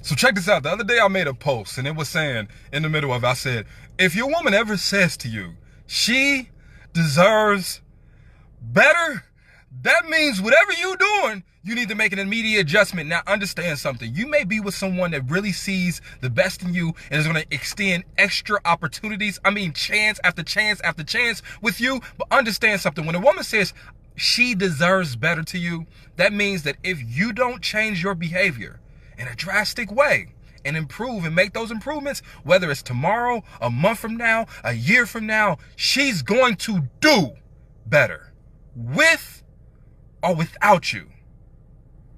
So check this out. The other day I made a post and it was saying in the middle of it, I said, if your woman ever says to you, she deserves better, that means whatever you're doing, you need to make an immediate adjustment. Now understand something. You may be with someone that really sees the best in you and is going to extend extra opportunities. I mean, chance after chance after chance with you. But understand something. When a woman says she deserves better to you, that means that if you don't change your behavior in a drastic way and improve and make those improvements, whether it's tomorrow, a month from now, a year from now, she's going to do better with or without you.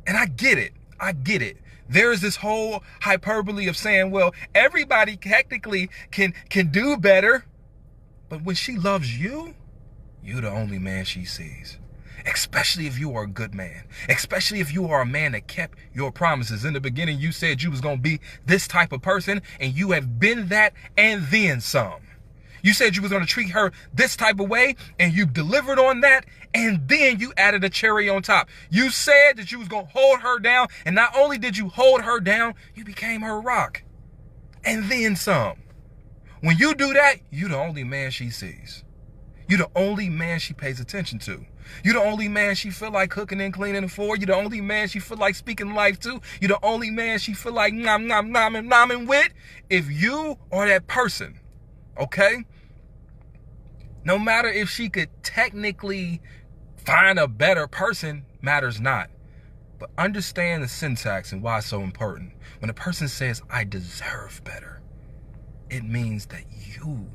And I get it. I get it. There is this whole hyperbole of saying, well, everybody technically can do better. But when she loves you, you're the only man she sees. Especially if you are a good man. Especially if you are a man that kept your promises. In the beginning, you said you was going to be this type of person, and you have been that and then some. You said you was going to treat her this type of way, and you delivered on that, and then you added a cherry on top. You said that you was going to hold her down, and not only did you hold her down, you became her rock. And then some. When you do that, you're the only man she sees. You're the only man she pays attention to. You're the only man she feel like cooking and cleaning for. You're the only man she feel like speaking life to. You're the only man she feel like nomming with. If you are that person, okay? No matter if she could technically find a better person, matters not. But understand the syntax and why it's so important. When a person says, I deserve better, it means that you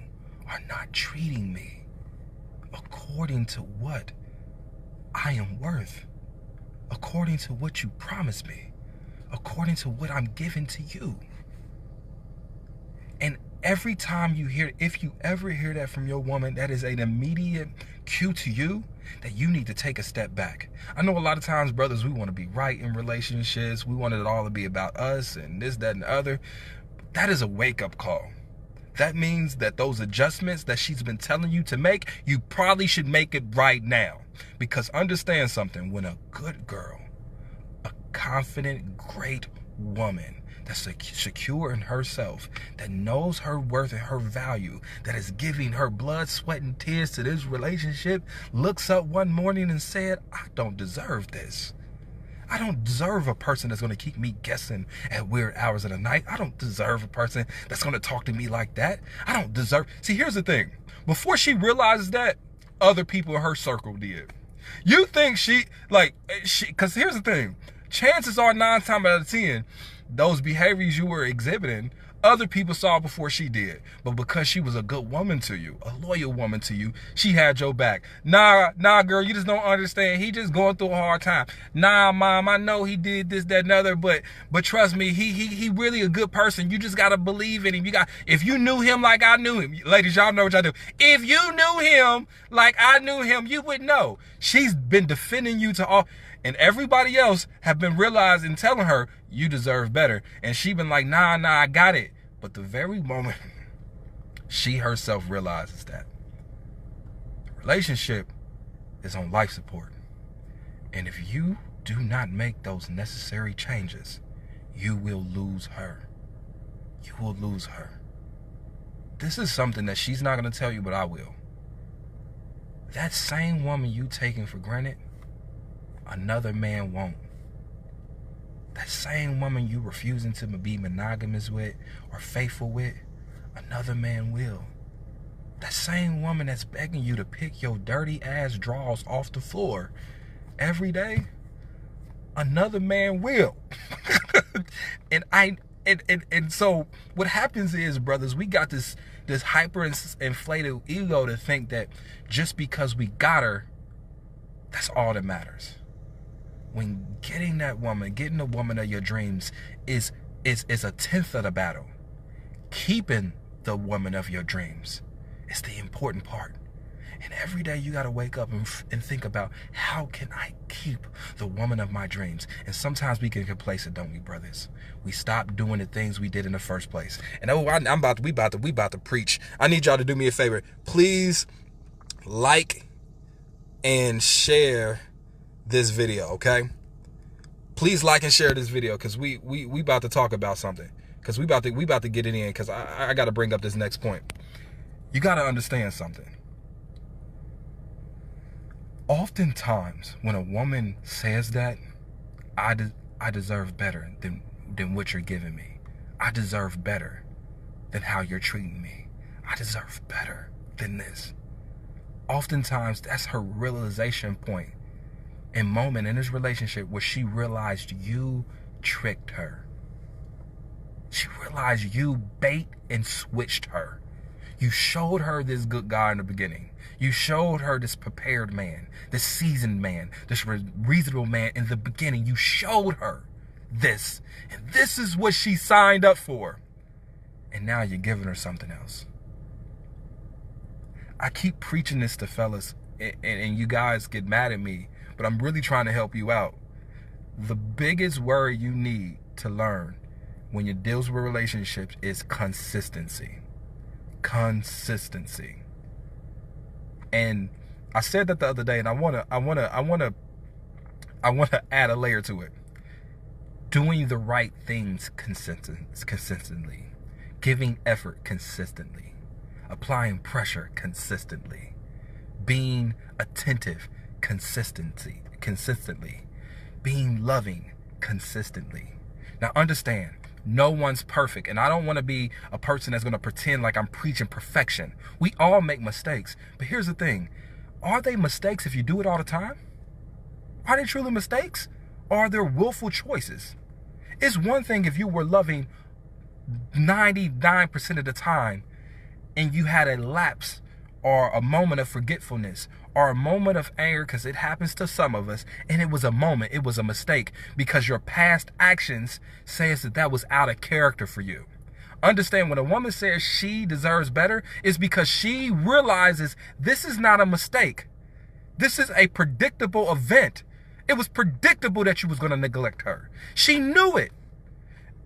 are not treating me according to what I am worth, according to what you promised me, according to what I'm giving to you. And every time you hear, if you ever hear that from your woman, that is an immediate cue to you that you need to take a step back. I know a lot of times, brothers, we want to be right in relationships. We want it all to be about us and this, that, and the other. That is a wake-up call. That means that those adjustments that she's been telling you to make, you probably should make it right now. Because understand something, when a good girl, a confident, great woman that's secure in herself, that knows her worth and her value, that is giving her blood, sweat, and tears to this relationship, looks up one morning and said, I don't deserve this. I don't deserve a person that's going to keep me guessing at weird hours of the night. I don't deserve a person that's going to talk to me like that. I don't deserve. See, here's the thing. Before she realizes that, other people in her circle did. You think because here's the thing. Chances are 9 times out of 10, those behaviors you were exhibiting, other people saw before she did. But because she was a good woman to you, a loyal woman to you, she had your back. Nah, girl, you just don't understand. He just going through a hard time. Nah, mom, I know he did this, that, and other, but trust me, he really a good person. You just gotta believe in him. If you knew him like I knew him, ladies, y'all know what y'all do. If you knew him like I knew him, you would know. She's been defending you to all. And everybody else have been realizing, telling her, you deserve better. And she been like, nah, I got it. But the very moment she herself realizes that the relationship is on life support. And if you do not make those necessary changes, you will lose her. You will lose her. This is something that she's not going to tell you, but I will. That same woman you taking for granted, another man won't. That same woman you refusing to be monogamous with or faithful with, another man will. That same woman that's begging you to pick your dirty ass drawers off the floor every day, another man will. And so what happens is, brothers, we got this hyper inflated ego to think that just because we got her, that's all that matters. When getting the woman of your dreams is a 10th of the battle. Keeping the woman of your dreams is the important part. And every day you got to wake up and think about, how can I keep the woman of my dreams? And sometimes we get complacent, don't we, brothers? We stop doing the things we did in the first place. And we about to preach. I need y'all to do me a favor. Please like and share this video, okay? Please like and share this video, because we about to talk about something. Because we about to get it in, because I got to bring up this next point. You got to understand something. Oftentimes, when a woman says that, I deserve better than what you're giving me. I deserve better than how you're treating me. I deserve better than this. Oftentimes, that's her realization point and moment in this relationship where she realized you tricked her. She realized you bait and switched her. You showed her this good guy in the beginning. You showed her this prepared man, this seasoned man, this reasonable man in the beginning. You showed her this. And this is what she signed up for. And now you're giving her something else. I keep preaching this to fellas, and you guys get mad at me, but I'm really trying to help you out. The biggest word you need to learn when you deal with relationships is consistency. Consistency. And I said that the other day, and I wanna add a layer to it. Doing the right things consistently, giving effort consistently, applying pressure consistently, being attentive consistently, being loving consistently. Now understand, no one's perfect, and I don't want to be a person that's going to pretend like I'm preaching perfection. We all make mistakes, but here's the thing. Are they mistakes if you do it all the time? Are they truly mistakes? Or are there willful choices? It's one thing if you were loving 99% of the time and you had a lapse or a moment of forgetfulness or a moment of anger, because it happens to some of us, and it was a moment, it was a mistake, because your past actions says that was out of character for you. Understand, when a woman says she deserves better, it's because she realizes this is not a mistake. This is a predictable event. It was predictable that you was going to neglect her. She knew it.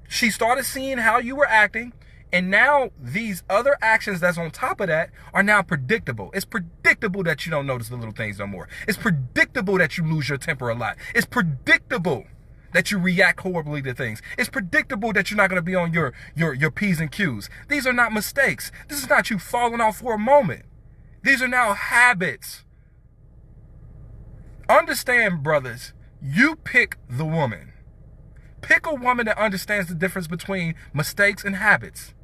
She started seeing how you were acting, and now these other actions that's on top of that are now predictable. It's predictable that you don't notice the little things no more. It's predictable that you lose your temper a lot. It's predictable that you react horribly to things. It's predictable that you're not going to be on your P's and Q's. These are not mistakes. This is not you falling off for a moment. These are now habits. Understand, brothers, you pick the woman. Pick a woman that understands the difference between mistakes and habits.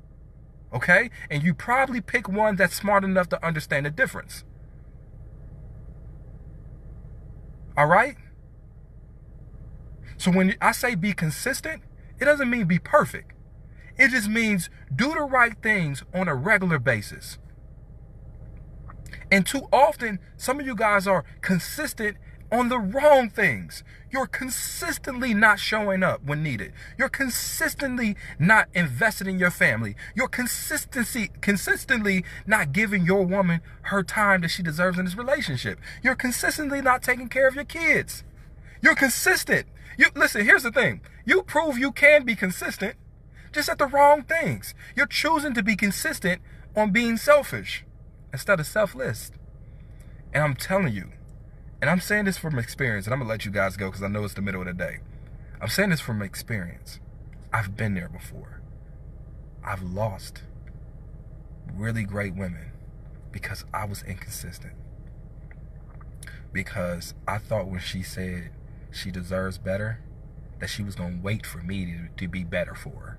Okay? And you probably pick one that's smart enough to understand the difference. All right? So when I say be consistent, it doesn't mean be perfect. It just means do the right things on a regular basis. And too often, some of you guys are consistent on the wrong things. You're consistently not showing up when needed. You're consistently not invested in your family. You're consistently not giving your woman her time that she deserves in this relationship. You're consistently not taking care of your kids. You're consistent. Listen, here's the thing. You prove you can be consistent, just at the wrong things. You're choosing to be consistent on being selfish instead of selfless. And I'm telling you, and I'm saying this from experience, and I'm going to let you guys go because I know it's the middle of the day. I'm saying this from experience. I've been there before. I've lost really great women because I was inconsistent. Because I thought when she said she deserves better, that she was going to wait for me to be better for her.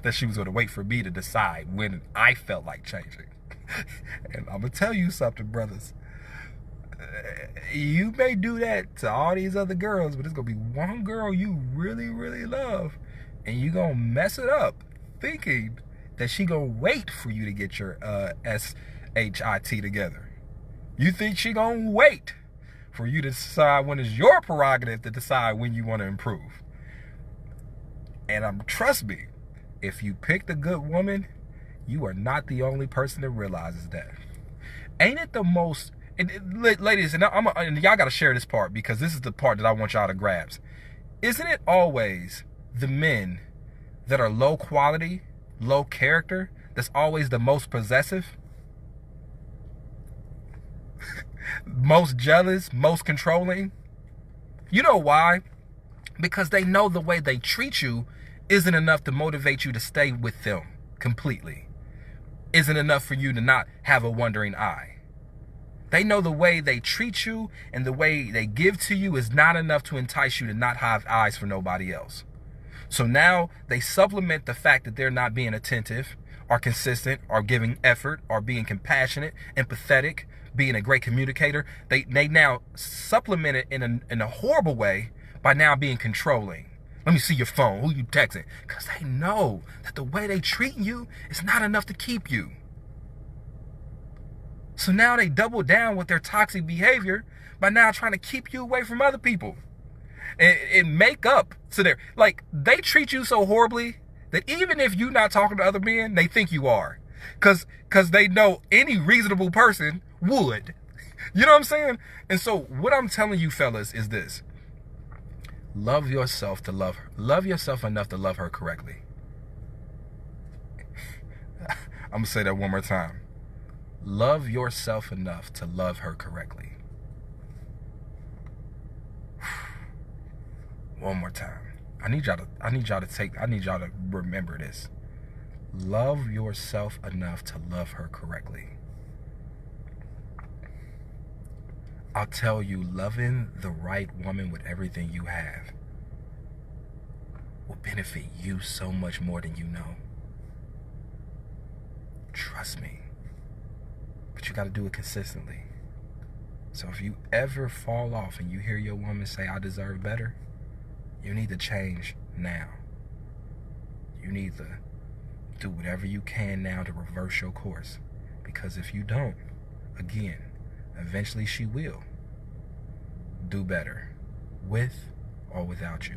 That she was going to wait for me to decide when I felt like changing. And I'm going to tell you something, brothers. You may do that to all these other girls, but it's going to be one girl you really, really love, and you're going to mess it up thinking that she going to wait for you to get your SHIT together. You think she going to wait for you to decide when it's your prerogative to decide when you want to improve. And trust me, if you pick the good woman, you are not the only person that realizes that. Ain't it the most... ladies, and y'all got to share this part, because this is the part that I want y'all to grasp. Isn't it always the men that are low quality, low character, that's always the most possessive? Most jealous, most controlling? You know why? because they know the way they treat you isn't enough to motivate you to stay with them completely. Isn't enough for you to not have a wondering eye. They know the way they treat you and the way they give to you is not enough to entice you to not have eyes for nobody else. So now they supplement the fact that they're not being attentive, or consistent, or giving effort, or being compassionate, empathetic, being a great communicator. They now supplement it in a horrible way by now being controlling. Let me see your phone. Who you texting? Because they know that the way they treat you is not enough to keep you. So now they double down with their toxic behavior by now trying to keep you away from other people. And make up to their, like, they treat you so horribly that even if you're not talking to other men, they think you are. Because they know any reasonable person would. You know what I'm saying? And so what I'm telling you fellas is this. Love yourself to love her. Love yourself enough to love her correctly. I'm going to say that one more time. Love yourself enough to love her correctly. One more time. I need y'all to remember this. Love yourself enough to love her correctly. I'll tell you, loving the right woman with everything you have will benefit you so much more than you know. Trust me. But you got to do it consistently. So if you ever fall off and you hear your woman say, I deserve better, you need to change now. You need to do whatever you can now to reverse your course. Because if you don't, again, eventually she will do better, with or without you.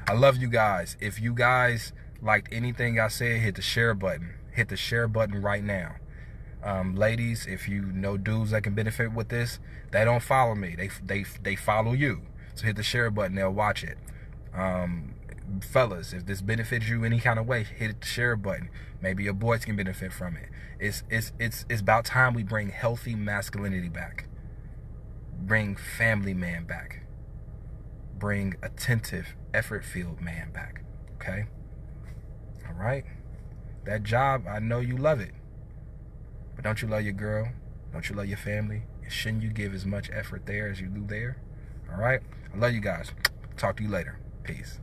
I love you guys. If you guys liked anything I said, hit the share button. Hit the share button right now. Ladies, if you know dudes that can benefit with this, they don't follow me. They follow you. So hit the share button. They'll watch it. Fellas, if this benefits you any kind of way, hit the share button. Maybe your boys can benefit from it. It's about time we bring healthy masculinity back. Bring family man back. Bring attentive, effort-filled man back. Okay? All right? That job, I know you love it. But don't you love your girl? Don't you love your family? And shouldn't you give as much effort there as you do there? All right? I love you guys. Talk to you later. Peace.